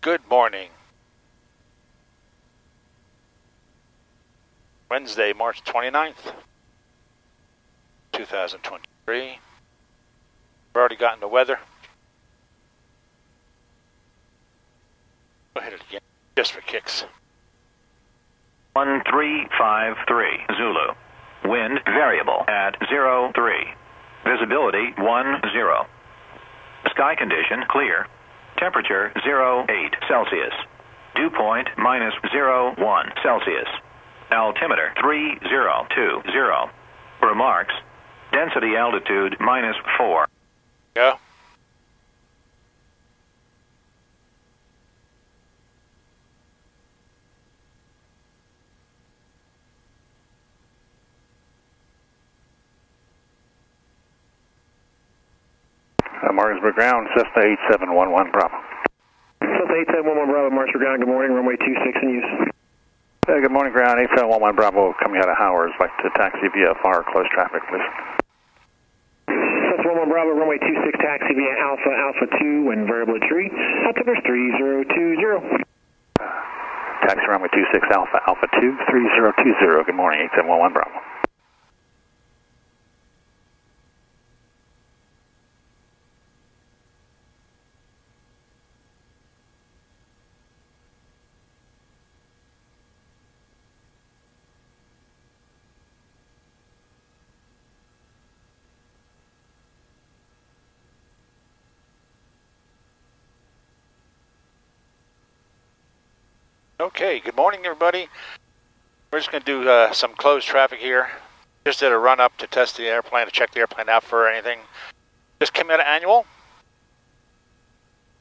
Good morning. Wednesday, March 29th, 2023. We've already gotten the weather. We'll hit it again, just for kicks. 1353 Zulu. Wind variable at 03. Visibility 10. Sky condition clear. Temperature 08 Celsius. Dew point -01 Celsius. Altimeter 3020. Remarks. Density altitude -4. Go. Martinsburg ground, Cessna 8711 Bravo. Cessna 8711 Bravo, Martinsburg ground, good morning, runway 26 in use. Good morning, ground 8711 Bravo, coming out of Howard, like to taxi via far close traffic, please. Cessna 11 Bravo, runway 26, taxi via Alpha 2, wind variable at 3, altimeter 3020. Taxi runway 26 Alpha 2, 3020, good morning, 8711 Bravo. Okay, good morning everybody. We're just going to do some closed traffic here. Just did a run up to test the airplane, to check the airplane out for anything. Just came out of annual.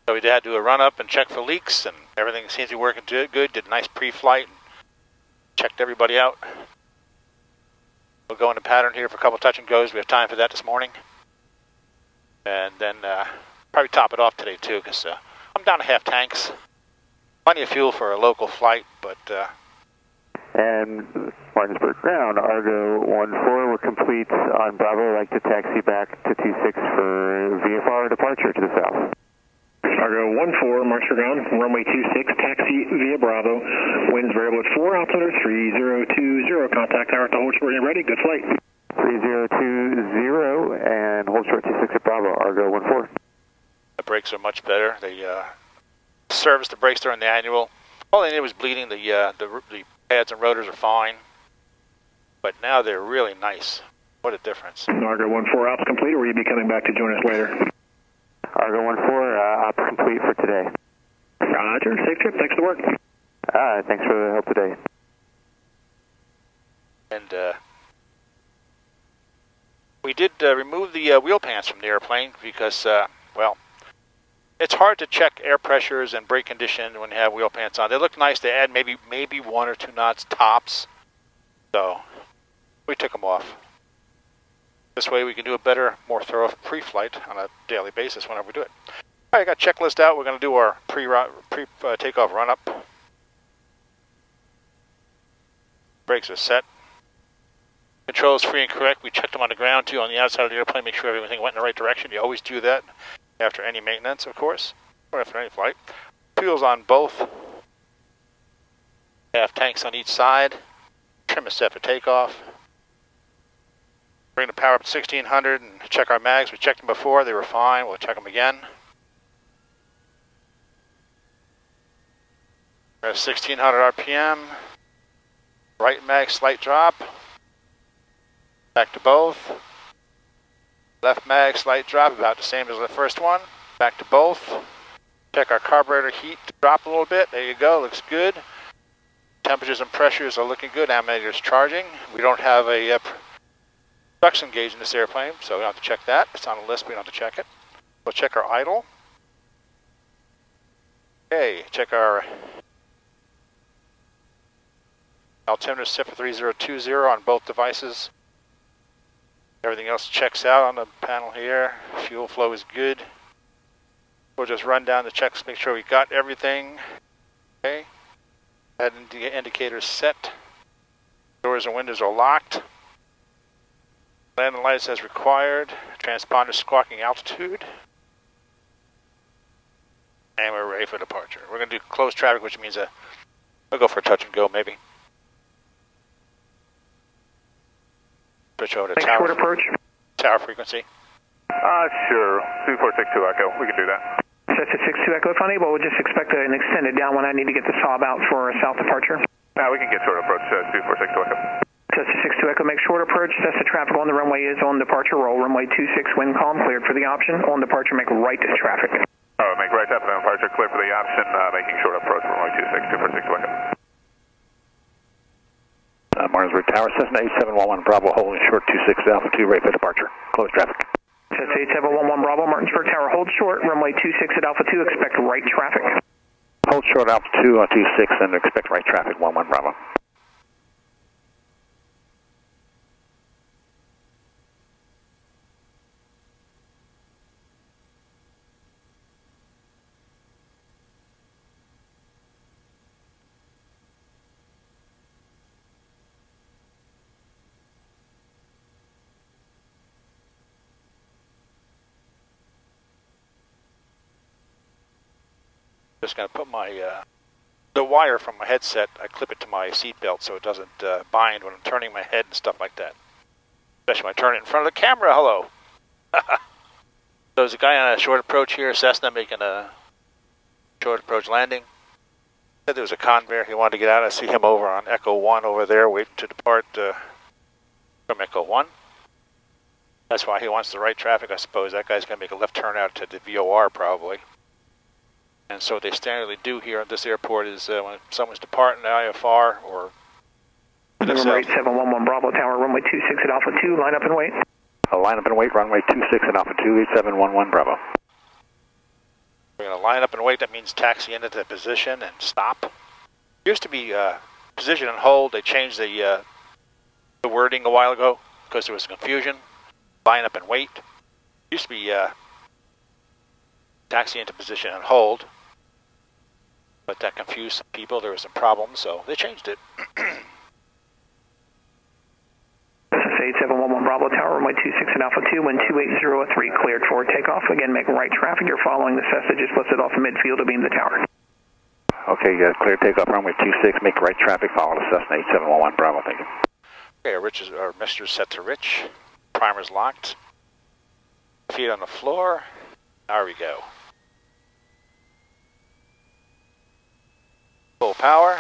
So we had to do a run up and check for leaks, and everything seems to be working good. Did a nice pre-flight, checked everybody out. We'll go into pattern here for a couple touch and goes. We have time for that this morning. And then probably top it off today too, because I'm down to half tanks. Plenty of fuel for a local flight, but... And Martinsburg ground, Argo 14, we're complete on Bravo. I'd like to taxi back to 26 for VFR departure to the south. Argo 14, Martinsburg ground, runway 26, taxi via Bravo. Winds variable at 4, altimeter 3020. Contact tower at the hold short when you're ready. Good flight. 3020 and hold short 26 at Bravo, Argo 14. The brakes are much better. They serviced the brakes during the annual. All they did was bleeding. The pads and rotors are fine, but now they're really nice. What a difference. Argo 14 ops complete, or will you be coming back to join us later? Argo 14 ops complete for today. Roger, safe trip, thanks for the work. Thanks for the help today. And we did remove the wheel pants from the airplane because, well, it's hard to check air pressures and brake condition when you have wheel pants on. They look nice. They add maybe 1 or 2 knots tops. So we took them off. This way we can do a better, more thorough pre-flight on a daily basis whenever we do it. All right, I got a checklist out. We're going to do our pre-takeoff run-up. Brakes are set. Controls free and correct. We checked them on the ground too, on the outside of the airplane, make sure everything went in the right direction. You always do that after any maintenance, of course, or after any flight. Fuel's on both. Half tanks on each side. Trim is set for takeoff. Bring the power up to 1600 and check our mags. We checked them before. They were fine. We'll check them again. We're at 1600 RPM. Right mag, slight drop. Back to both. Left mag, slight drop, about the same as the first one. Back to both. Check our carburetor heat to drop a little bit. There you go, looks good. Temperatures and pressures are looking good. Ammeter's charging. We don't have a suction gauge in this airplane, so we don't have to check that. It's on the list, we don't have to check it. We'll check our idle. Okay, check our altimeter set for 3020 on both devices. Everything else checks out on the panel here. Fuel flow is good. We'll just run down the checks, make sure we got everything. Okay. Head indicators set. Doors and windows are locked. Landing lights as required. Transponder squawking altitude. And we're ready for departure. We're going to do closed traffic, which means we'll go for a touch and go, maybe. Switch over to Make tower. short approach. Tower frequency. Sure. 2462 Echo. We can do that. Cessna 62 Echo. If unable, we'll just expect an extended down when I need to get the sob out for a south departure. We can get short approach 2462 Echo. Cessna 62 Echo, make short approach. Cessna traffic on the runway is on departure roll. Runway 26, wind calm, cleared for the option. On departure, make right traffic. Make right up on departure, clear for the option, making short approach, runway 26, 2462 Echo. Martinsburg Tower, Cessna 8711 Bravo, holding short 26 Alpha 2, ready for departure. Close traffic. Cessna 8711 Bravo, Martinsburg Tower, hold short. Runway 26 at Alpha 2, expect right traffic. Hold short Alpha 2 on 26 and expect right traffic, 11 Bravo. Just going to put my the wire from my headset, I clip it to my seat belt so it doesn't bind when I'm turning my head and stuff like that. Especially when I turn it in front of the camera. Hello. So there's a guy on a short approach here, Cessna, making a short approach landing. Said there was a conveyor he wanted to get out. I see him over on Echo 1 over there waiting to depart from Echo 1. That's why he wants the right traffic, I suppose. That guy's going to make a left turn out to the VOR probably. And so what they standardly do here at this airport is when someone's departing the IFR or... Runway 8711 Bravo Tower, runway 26 at Alpha 2, line up and wait. Line up and wait, runway 26 at Alpha 2, 8711 Bravo. We're going to line up and wait. That means taxi into the position and stop. Used to be position and hold. They changed the wording a while ago because there was confusion. Line up and wait. Used to be taxi into position and hold. But that confused some people. There were some problems, so they changed it. 8711 Bravo Tower, runway 26 at Alpha 2, wind 280 cleared for takeoff. Again, make right traffic. You're following the Cessna, just lifted off the midfield to beam the tower. Okay, clear takeoff, runway 26, make right traffic, follow the Cessna 8711 Bravo, thank you. Okay, our mixture's set to rich. Primer's locked. Feet on the floor. There we go. Full power.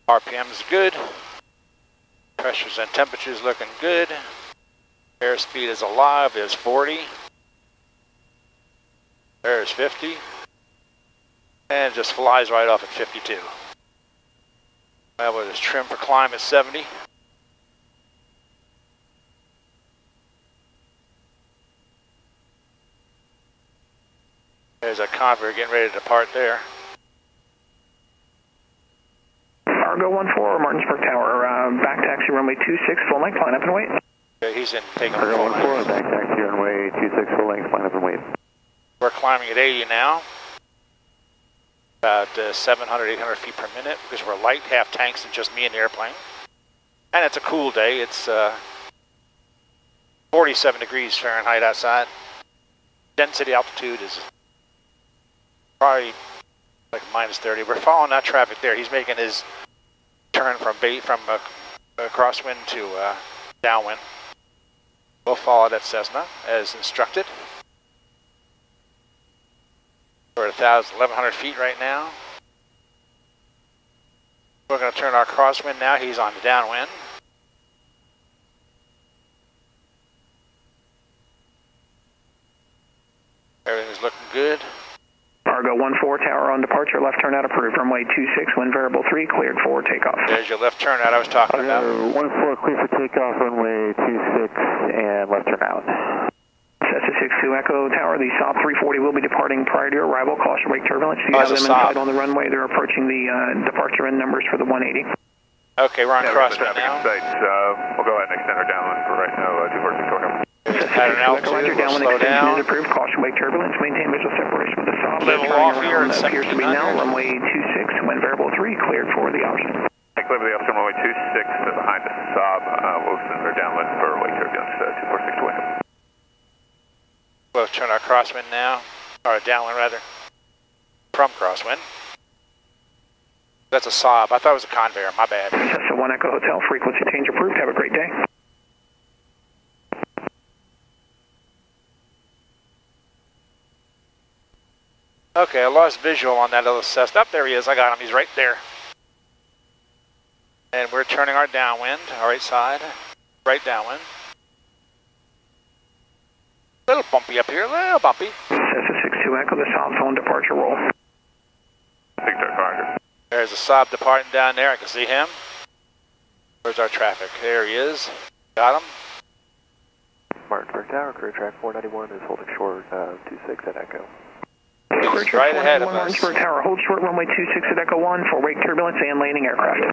RPM's good. Pressures and temperatures looking good. Airspeed is alive. There's 40. There's 50. And it just flies right off at 52. Well, we'll just trim for climb at 70. There's a convoy getting ready to depart there. Argo 14, Martinsburg Tower, back taxi runway 26, full length, line up and wait. Okay, he's in taking Argo full 14, length. back taxi runway 26, full length, line up and wait. We're climbing at 80 now. About 700, 800 feet per minute because we're light, half tanks and just me in the airplane. And it's a cool day. It's 47 degrees Fahrenheit outside. Density altitude is probably like minus 30. We're following that traffic there. He's making his turn from crosswind to downwind. We'll follow that Cessna as instructed. We're at 1,100 feet right now. We're going to turn our crosswind now. He's on the downwind. Everything's looking good. Argo 14 Tower on departure, left turn out approved. Runway 26, wind variable 3, cleared for takeoff. There's your left turnout I was talking about. 14, clear for takeoff, runway 26, and left turn out. Cessna 62 Echo Tower, the Saab 340 will be departing prior to your arrival. Caution wake turbulence. You have them inside on the runway. They're approaching the departure end numbers for the 180. Okay, we're on crosswind now. We'll go ahead and extend our downwind for right now, 246 Tower. At an altitude, we'll slow down. Approved. Caution wake turbulence. Maintain visual separation with the Saab. Little off here at appears to be now. Runway 26, wind variable 3, cleared for the option. Clear for the option, runway 26, behind the Saab. We'll extend our downwind for wake turbulence, 246 Tower. We'll turn our crosswind now, or downwind rather. from crosswind. That's a sob. I thought it was a conveyor. My bad. Cessna 1 Echo Hotel, frequency change approved. Have a great day. Okay, I lost visual on that other Cessna. Up there he is. I got him. He's right there. And we're turning our downwind, our right side. Right downwind. A little bumpy up here, a little bumpy. Cessna 62 Echo, the southbound departure roll. There's a Saab departing down there. I can see him. Where's our traffic? There he is. Got him. Martinsburg Tower, career track 491 is holding short 26 at Echo. He's right ahead of us. Martinsburg Tower, hold short runway 26 at Echo 1 for wake turbulence and landing aircraft.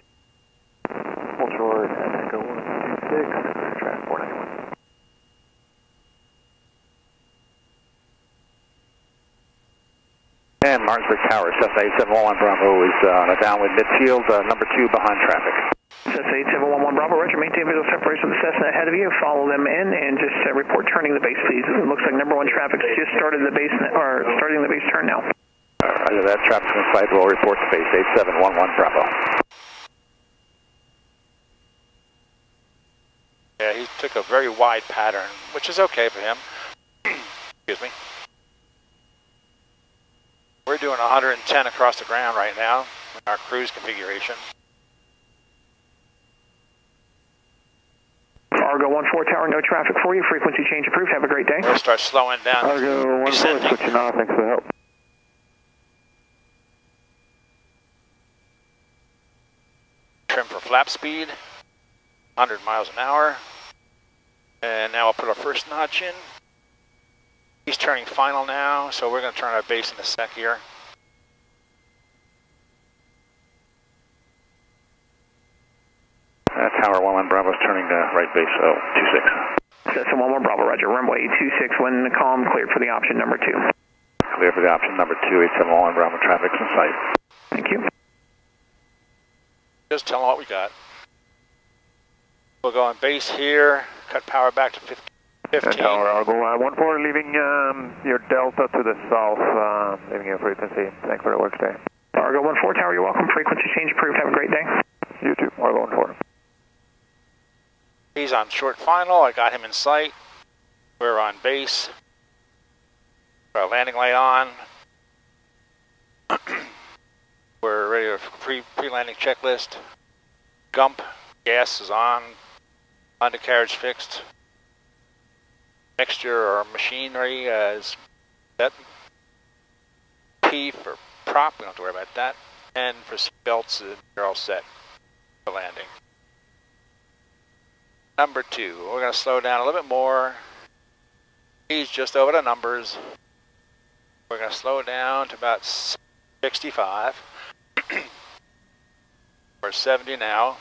Hold short at Echo 1, 26, career track 491. And Martinsburg Tower, Cessna 8711 Bravo is on a downwind midfield, number 2 behind traffic. Cessna 8711 Bravo, roger, maintain visual separation of the Cessna ahead of you, follow them in, and just report turning the base, please. It looks like number 1 traffic's just started the base, or starting the base turn now. Roger that, traffic in flight will report to base 8711 Bravo. Yeah, he took a very wide pattern, which is okay for him. Excuse me. We're doing 110 across the ground right now in our cruise configuration. Argo 14 Tower, no traffic for you. Frequency change approved. Have a great day. We'll start slowing down. Argo 14 switching off. Thanks for the help. Trim for flap speed, 100 miles an hour. And now I'll put our first notch in. He's turning final now, so we're going to turn our base in a sec here. Tower 11 Bravo is turning right base 26. Cessna 11 Bravo, roger. Runway 26 when calm, cleared for the option number 2. Clear for the option number 2, 8711 Bravo, traffic's in sight. Thank you. Just tell them what we got. We'll go on base here, cut power back to 15. Tower Argo 14 leaving your delta to the south, leaving your frequency. Thanks for the work today. Argo 14 Tower, you're welcome. Frequency change approved. Have a great day. You too, Argo 14. He's on short final. I got him in sight. We're on base. Our landing light on. We're ready for pre-landing checklist. Gump, gas is on. Undercarriage fixed. Mixture or machinery is set. P for prop, we don't have to worry about that. N for seatbelts, they're all set for landing. Number 2, we're going to slow down a little bit more. He's just over the numbers. We're going to slow down to about 65. We're 70 now.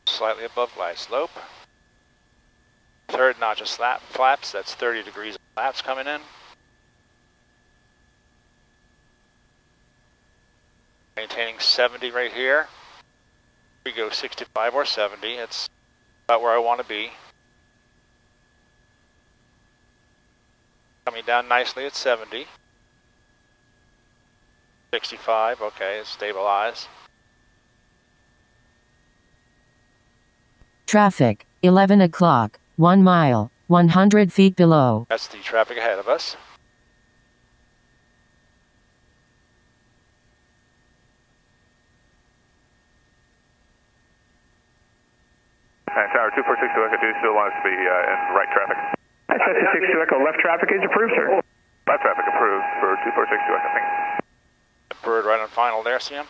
Slightly above glide slope. Third notch of flaps, that's 30 degrees of flaps coming in. Maintaining 70 right here. We go 65 or 70, it's about where I want to be. Coming down nicely at 70. 65, okay, it's stabilized. Traffic, 11 o'clock, 1 mile, 100 feet below. That's the traffic ahead of us. Tower 246 to Echo 2 still wants to be in right traffic. Cessna 62 Echo, left traffic is approved, sir. Left traffic approved for 246 to Echo, thanks. The bird right on final there, see him?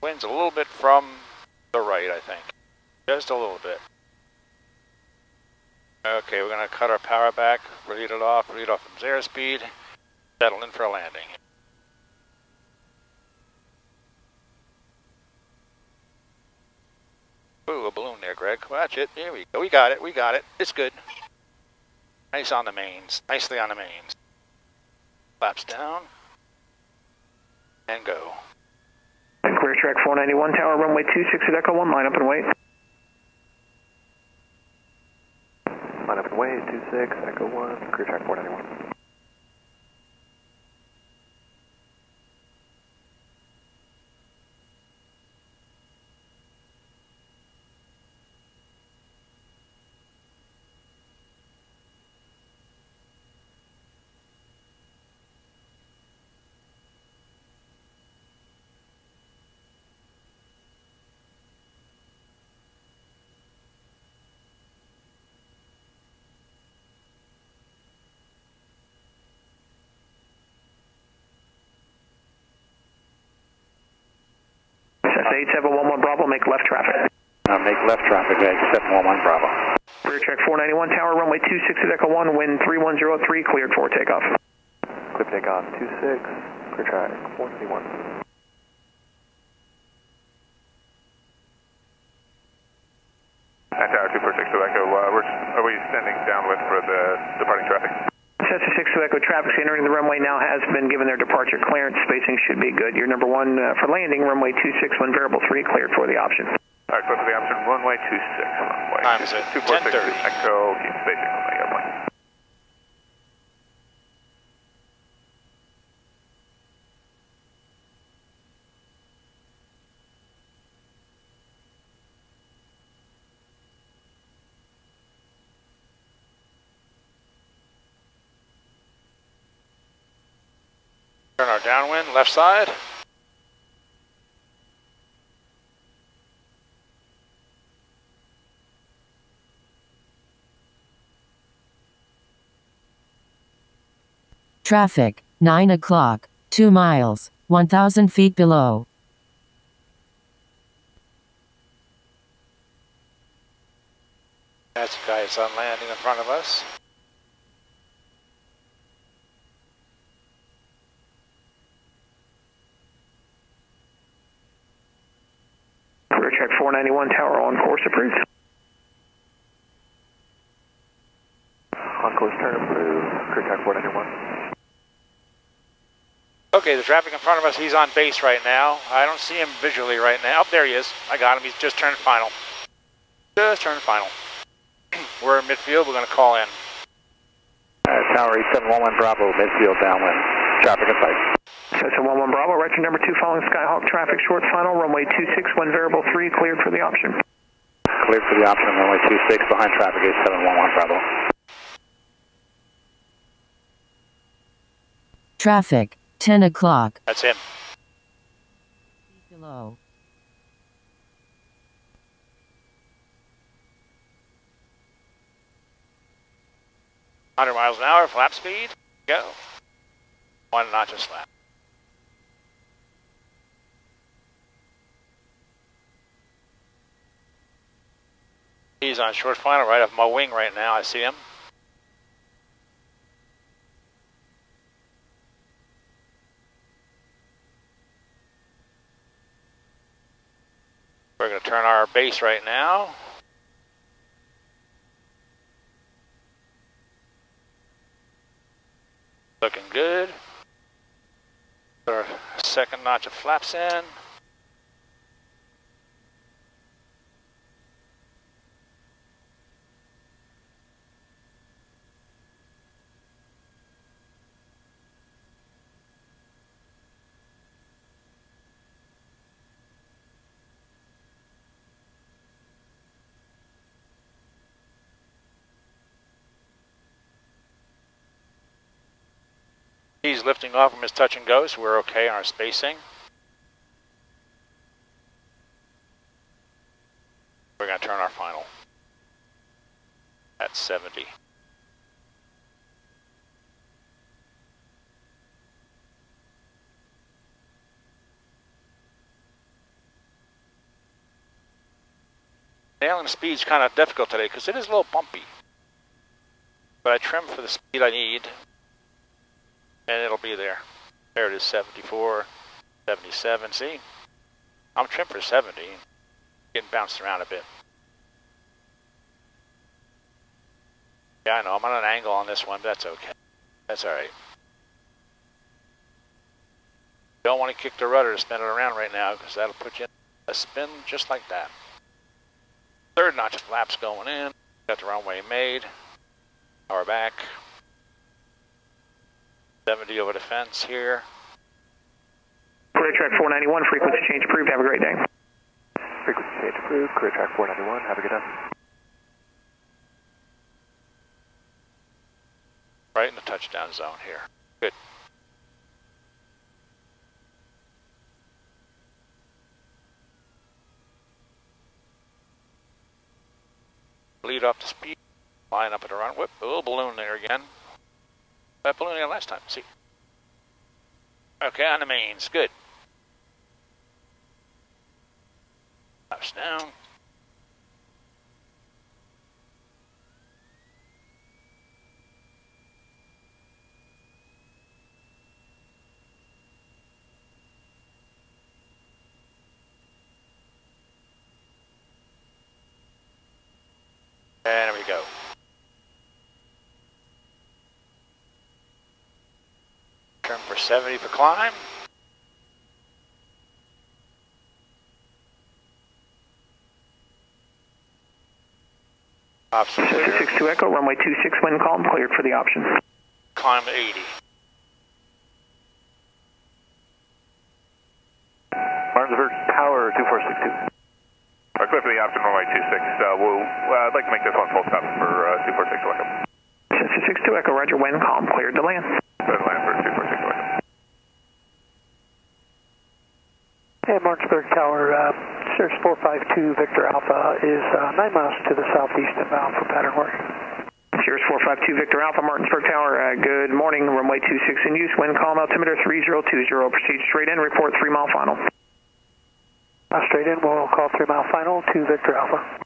Wind's a little bit from the right, I think. Just a little bit. Okay, we're going to cut our power back, read it off from airspeed, settle in for a landing. Ooh, a balloon there, Greg. Watch it. Here we go. We got it. It's good. Nice on the mains. Nicely on the mains. Flaps down. And go. Clear track 491 tower, runway 26 at Echo 1, line up and wait. Line up and wait, 26, Echo 1, clear track 491. Cessna 8711 Bravo, make left traffic. Make left traffic, 8711 Bravo. Rear track 491 tower, runway 26 at Echo 1, wind 3103, cleared for takeoff. Clear takeoff, 26, clear track 491. Tower 246 to Echo, are we standing downwind for the departing traffic? Cessna 6 to Echo traffic entering the runway now has been given their departure clearance. Spacing should be good. Your number 1 for landing, runway 26, wind variable 3, cleared for the option. All right, clear for the option, runway 26. Runway Time is it? 246 10:30. Echo, keep spacing on the airplane. Turn our downwind, left side. Traffic, 9 o'clock, 2 miles, 1,000 feet below. That's the guy that's on landing in front of us. Rear track 491 tower on course approved. On course turn approved, clear track 491. Okay, the traffic in front of us, he's on base right now. I don't see him visually right now. Oh, there he is. I got him. He's just turned final. Just turned final. We're in midfield. We're going to call in. Tower 8711 Bravo, midfield downwind. Traffic in sight. Cessna 11 Bravo, right to number 2 following Skyhawk traffic short final, runway 26, wind variable 3, cleared for the option. Cleared for the option, runway 26, behind traffic 8711 Bravo. Traffic, 10 o'clock. That's him. Below. $100 miles an hour, flap speed. Go. 1 notch a slap. He's on short final right off my wing right now. I see him. We're going to turn our base right now. Looking good. Put our second notch of flaps in. He's lifting off from his touch and go, so we're okay on our spacing. We're going to turn our final at 70. Nailing the speed's kind of difficult today because it is a little bumpy. But I trimmed for the speed I need. And it'll be there. There it is, 74, 77. See? I'm trimmed for 70. Getting bounced around a bit. Yeah, I know. I'm on an angle on this one, but that's okay. That's all right. Don't want to kick the rudder to spin it around right now because that'll put you in a spin just like that. Third notch of flaps going in. Got the runway made. Power back. 70 over the fence here. Career track 491, frequency change approved. Have a great day. Frequency change approved. Career track 491. Have a good day. Right in the touchdown zone here. Good. Lead off the speed. Line up at the run. Whip. A little balloon there again. That balloon there last time. See. Okay, on the mains. Good. Flaps down. And there we go. Turn for 70 for climb. Option 62 Echo, runway 26, wind calm, cleared for the option. Climb to 80. Martinsburg Tower 2462. Clear for the option runway 26. I'd like to make this one full stop for 246 Echo. 62 Echo, roger, wind calm, cleared to land. Clear to land for 246 Echo. Hey, Martinsburg Tower, Cirrus 452 Victor Alpha is 9 miles to the southeast and bound for pattern work. Cirrus 452 Victor Alpha, Martinsburg Tower, good morning, runway 26 in use, wind calm, altimeter 3020, proceed straight in, report 3 mile final. Straight in, we'll call 3 mile final to Victor Alpha.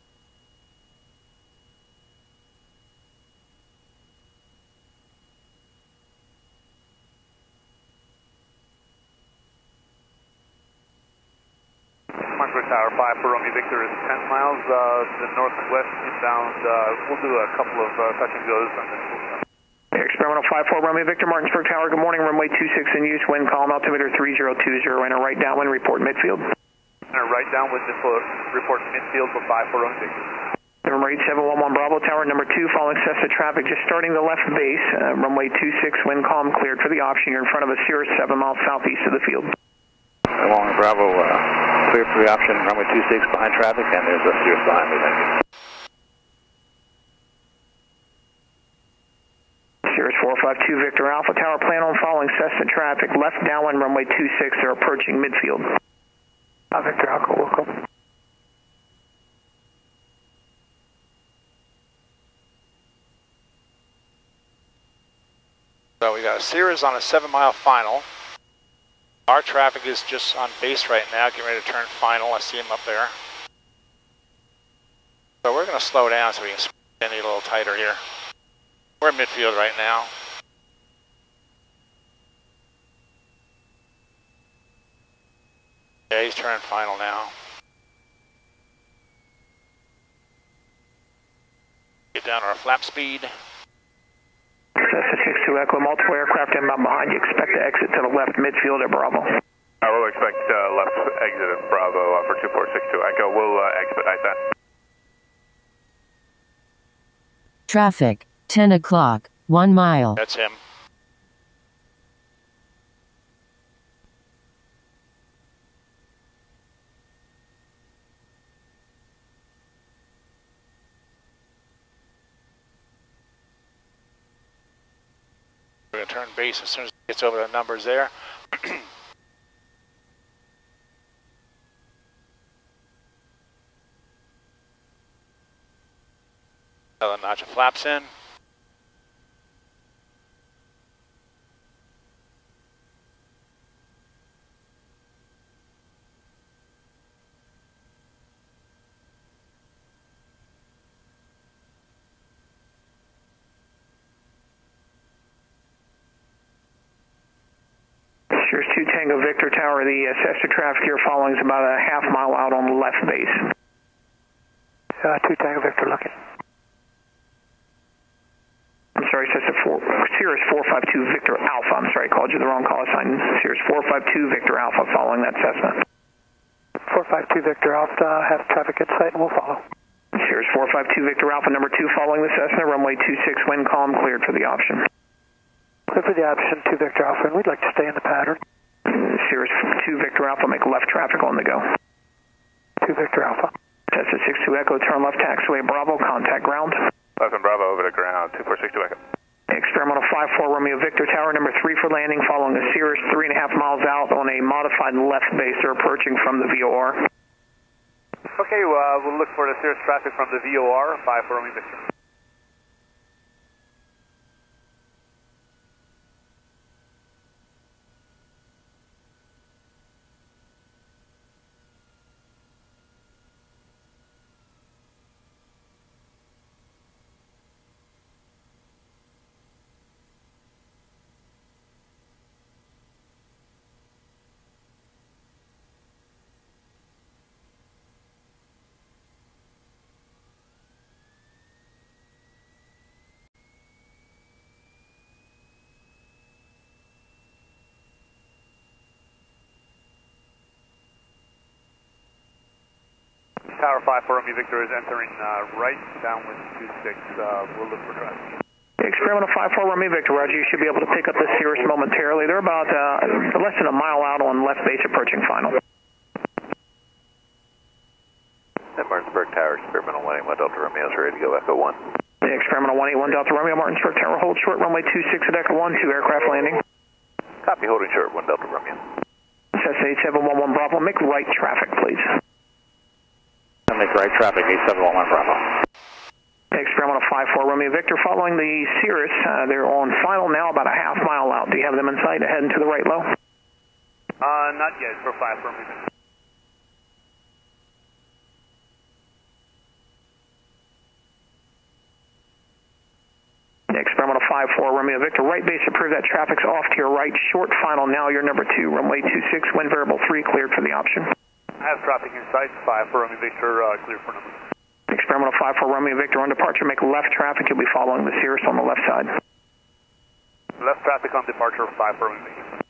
Martinsburg Tower 5 for Romeo Victor is 10 miles to the northwest inbound. We'll do a couple of touch and goes on this. Experimental 54 Romeo Victor, Martinsburg Tower, good morning, runway 26 in use, wind calm, altimeter 3020, enter right downwind, report midfield. Enter right downwind, report midfield for 54 Romeo Victor. Number 8711 Bravo Tower, number 2, following Cessna traffic, just starting the left base, runway 26, wind calm, cleared for the option, you're in front of a Cirrus 7 miles southeast of the field. Along Bravo, clear for the option, runway 26 behind traffic, and there's a Cirrus behind me, thank you. Cirrus 452 Victor Alpha Tower, plan on following Cessna traffic, left downwind, runway 26, they're approaching midfield. Victor Alpha, welcome. So we got a Cirrus on a 7 mile final. Our traffic is just on base right now, getting ready to turn final. I see him up there. So we're going to slow down so we can spin it a little tighter here. We're in midfield right now. Yeah, he's turning final now. Get down to our flap speed. Cessna 62 Echo, multiple aircraft inbound behind you. Expect to exit to the left midfield at Bravo. I will expect left exit at Bravo for 2462 Echo. We'll expedite that. Traffic, 10 o'clock, 1 mile. That's him. We're going to turn base as soon as it gets over the numbers there. Another notch of flaps in. Cirrus 2 Tango Victor Tower, the Cessna traffic you're following is about a half mile out on the left base. 2 Tango Victor looking. I'm sorry, sorry, Cirrus 452 Victor Alpha. I'm sorry, I called you the wrong call sign. Cirrus 452 Victor Alpha following that Cessna. 452 Victor Alpha, have traffic at sight and we'll follow. Cirrus 452 Victor Alpha, number 2 following the Cessna, runway 26, wind calm, cleared for the option. Clear for the option, 2 Victor Alpha, and we'd like to stay in the pattern. Cirrus 2 Victor Alpha, make left traffic on the go. 2 Victor Alpha. Cessna 62 Echo, turn left taxiway Bravo, contact ground. Left and Bravo over to ground, 2462 Echo. Experimental 54 Romeo Victor Tower, number 3 for landing, following the Cirrus 3.5 miles out on a modified left base. They're approaching from the VOR. Okay, we'll look for the Cirrus traffic from the VOR, 5 for Romeo Victor. Tower 5 for Romeo Victor is entering right, downwind 26. We'll look for traffic. Experimental 54 Romeo Victor, Roger. You should be able to pick up the Cirrus momentarily. They're about less than a mile out on left base, approaching final. At Martinsburg Tower, Experimental 181 Delta Romeo is ready to go, Echo 1. Experimental 181 Delta Romeo, Martinsburg Tower, hold short, runway 26 at Echo 1, 2 aircraft landing. Copy, holding short, 1 Delta Romeo. Cessna 8711 Bravo, make right traffic, please. I'll make right traffic, 8711 Bravo. Experimental 54 Romeo Victor, following the Cirrus, they're on final now, about a half mile out. Do you have them in sight, ahead and to the right low? Not yet, for 5 for Romeo Victor. Experimental 54 Romeo Victor, right base approved, that traffic's off to your right, short final now, you're number 2, runway 26, wind variable 3, cleared for the option. I have traffic in sight, 5 for Romeo Victor, clear for number. Experimental 54 Romeo Victor, on departure, make left traffic, you'll be following the Cirrus on the left side. Left traffic on departure, 5 for Romeo Victor.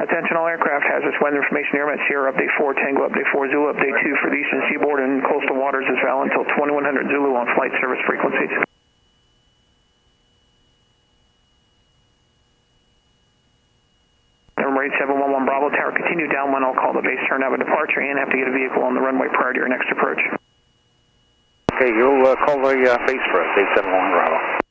Attention all aircraft, hazardous weather information, Airmet Sierra, update 4, Tango, update 4, Zulu, update 2 for the eastern seaboard and coastal waters is valid until 2100 Zulu on flight service frequencies. Number 8711 Bravo Tower, continue downwind, I'll call the base turn out of departure and have to get a vehicle on the runway prior to your next approach. Okay, you'll call the base for us, 8711 Bravo.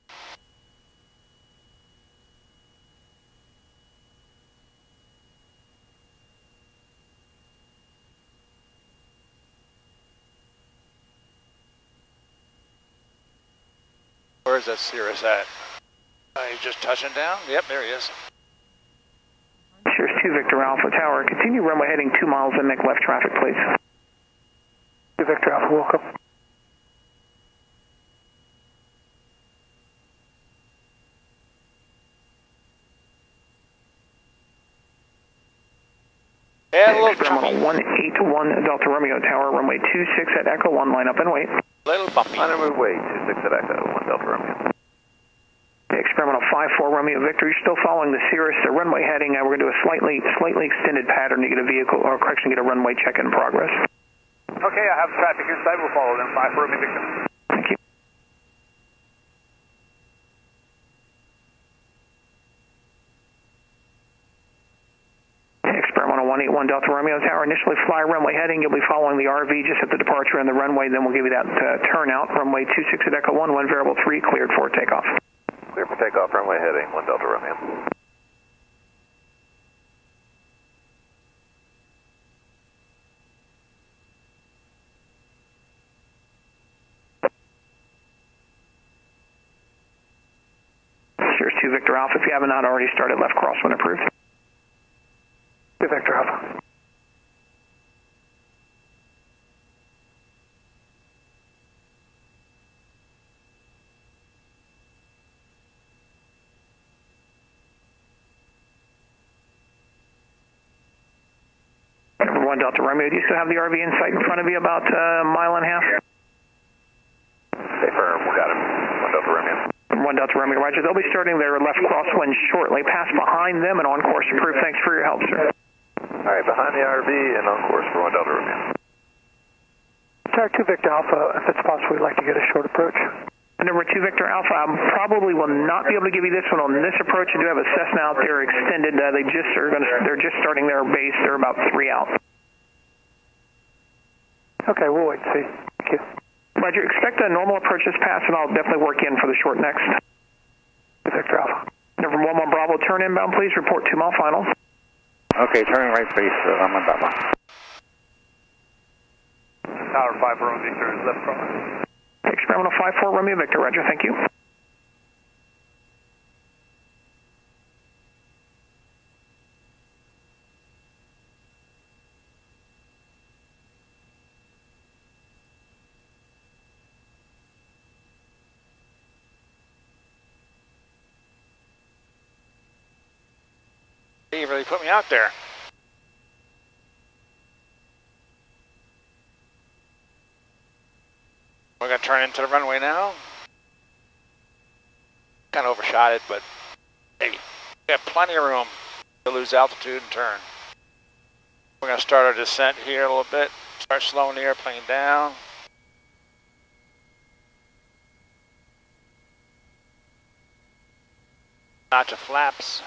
Where's that Cirrus at? He's just touching down? Yep, there he is. Cirrus 2 Victor Alpha Tower, continue runway heading 2 miles and make left traffic, please. 2 Victor Alpha, welcome. Experimental 181 Delta Romeo Tower, runway 26 at Echo 1, line up and wait. Little bumpy. On our way, 26 at Echo, 1 Delta Romeo. Experimental 54 Romeo Victor, you're still following the Cirrus, the runway heading, we're going to do a slightly extended pattern to get a vehicle, or correction, get a runway check in progress. Okay, I have traffic inside, we'll follow them, 5 for Romeo Victor. Thank you. Experimental 181 Delta Romeo Tower, initially fly runway heading, you'll be following the RV just at the departure and the runway, then we'll give you that turnout, runway 26 at Echo 1, wind variable 3, cleared for takeoff. Clear for takeoff, runway heading, 1 Delta Romeo. Alpha, if you have not already started left crosswind approved. 2 Victor Alpha. Number 1 Delta Romeo, do you still have the RV in sight in front of you about a mile and a half? Stay firm, we got it. 1 Delta Romeo. 1 Delta Romeo, roger. They'll be starting their left crosswind shortly. Pass behind them and on course approved. Thanks for your help, sir. All right, behind the RV and on course for 1 Delta Romeo. Tower 2 Victor Alpha, if it's possible, we'd like to get a short approach. Number 2 Victor Alpha, I probably will not be able to give you this one on this approach. I do have a Cessna out there extended. They're just starting their base. They're about 3 out. Okay, we'll wait and see. Thank you. Roger, expect a normal approach this pass, and I'll definitely work in for the short next. Victor Alpha. Number 11 Bravo, turn inbound, please. Report 2 mile final. Okay, turning right base, I'm on Bravo. Tower 5 Romeo Victor is left cross. Experimental 5-4 Romeo Victor, roger, thank you. You really put me out there. We're going to turn into the runway now. Kind of overshot it, but hey, we have plenty of room to lose altitude and turn. We're going to start our descent here a little bit. Start slowing the airplane down. Notch of flaps.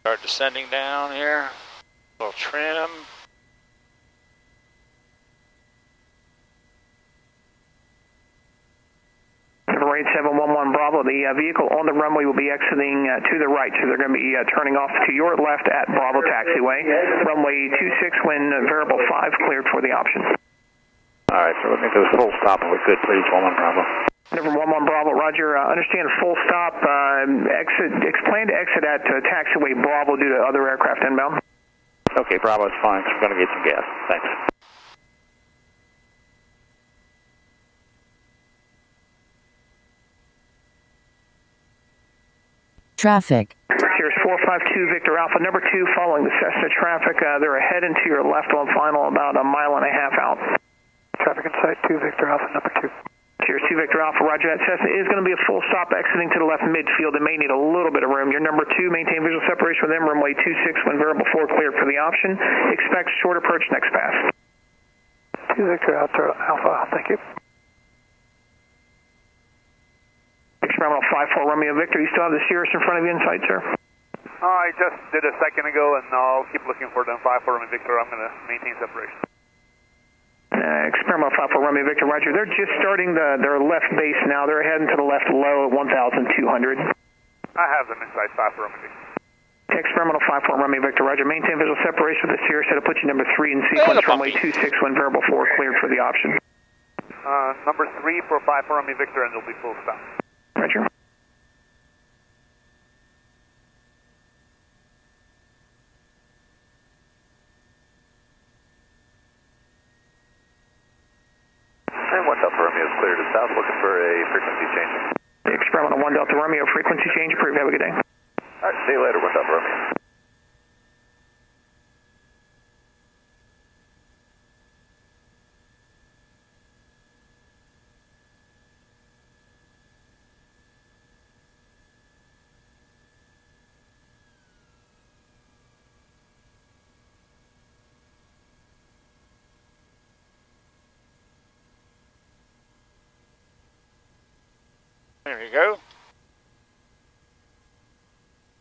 Start descending down here. A little trim. Number 8711 Bravo, the vehicle on the runway will be exiting to the right, so they're going to be turning off to your left at Bravo Taxiway. Runway 26, when variable 5 cleared for the option. All right, so let me do a full stop if we could, please, 11 Bravo. Number 11 Bravo, roger. Understand full stop. Plan to exit at Taxiway Bravo due to other aircraft inbound. Okay, Bravo, it's fine. We're going to get some gas. Thanks. Traffic. Here's 452 Victor Alpha. Number 2, following the Cessna traffic. They're ahead and to your left on final, about a mile and a half out. Traffic in sight, 2 Victor Alpha, number 2. Here's 2 Victor Alpha, roger. That Cessna is going to be a full stop exiting to the left midfield. It may need a little bit of room. Your number 2, maintain visual separation with them. Runway 26, when variable 4 cleared for the option. Expect short approach next pass. 2 Victor Alpha, thank you. Experimental 5-4 Romeo Victor, you still have the Cirrus in front of you in sight, sir? I just did a second ago, and I'll keep looking for them. 5-4 Romeo Victor, I'm going to maintain separation. Experimental 5-4 Romeo Victor, roger. They're just starting their left base now. They're heading to the left low at 1,200. I have them inside 5-4 Romeo Victor. Experimental 5-4 Romeo Victor, roger. Maintain visual separation with the Cirrus. That'll put you number 3 in sequence. Runway 26 when variable 4 cleared for the option. Number 3 for 5-4 Romeo Victor, and it'll be full stop. Roger. And 1 Delta Romeo is clear to south, looking for a frequency change. Experimental 1 Delta Romeo, frequency change approved. Have a good day. All right, see you later, 1 Delta Romeo. There you go.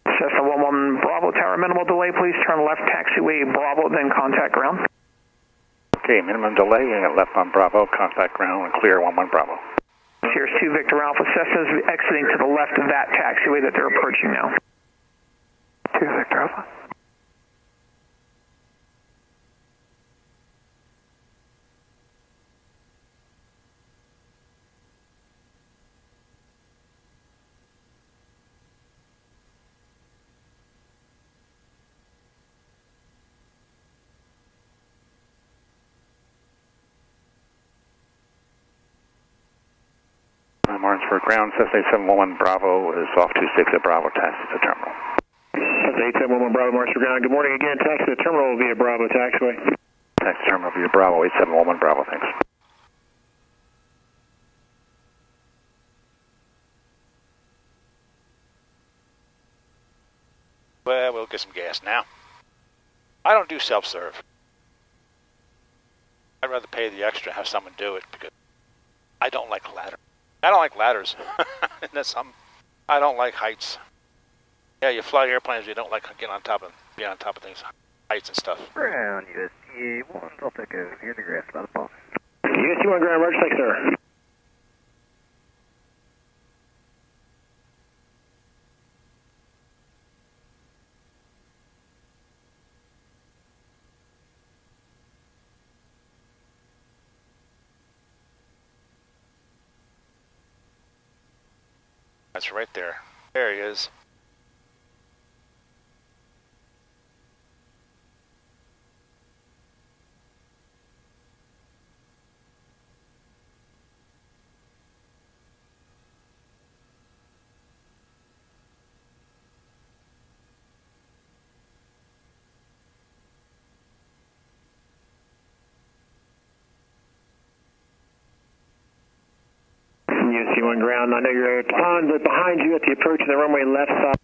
Cessna 11 Bravo Tower, minimal delay, please turn left taxiway Bravo, then contact ground. Okay, minimum delay, and left on Bravo, contact ground, and clear 11 Bravo. Here's 2 Victor Alpha. Cessna's exiting to the left of that taxiway that they're approaching now. 2 Victor Alpha. for ground, Cessna 8711 Bravo is off 26 at Bravo, taxi to the terminal. Cessna 8711 Bravo, March for ground. Good morning again, taxi to the terminal via Bravo taxiway. Taxi terminal via Bravo, 8711 Bravo, thanks. Well, we'll get some gas now. I don't do self-serve. I'd rather pay the extra and have someone do it because I don't like ladders. I don't like ladders. That's something. I don't like heights. Yeah, you fly airplanes, you don't like getting on top of things, heights and stuff. Ground, USDA 1, Delta Echo, here to grass by the pond. USDA 1 ground, roger, thanks, sir. That's right there. There he is. USC 1 ground, I know you're at the pond, but behind you at the approach of the runway left side.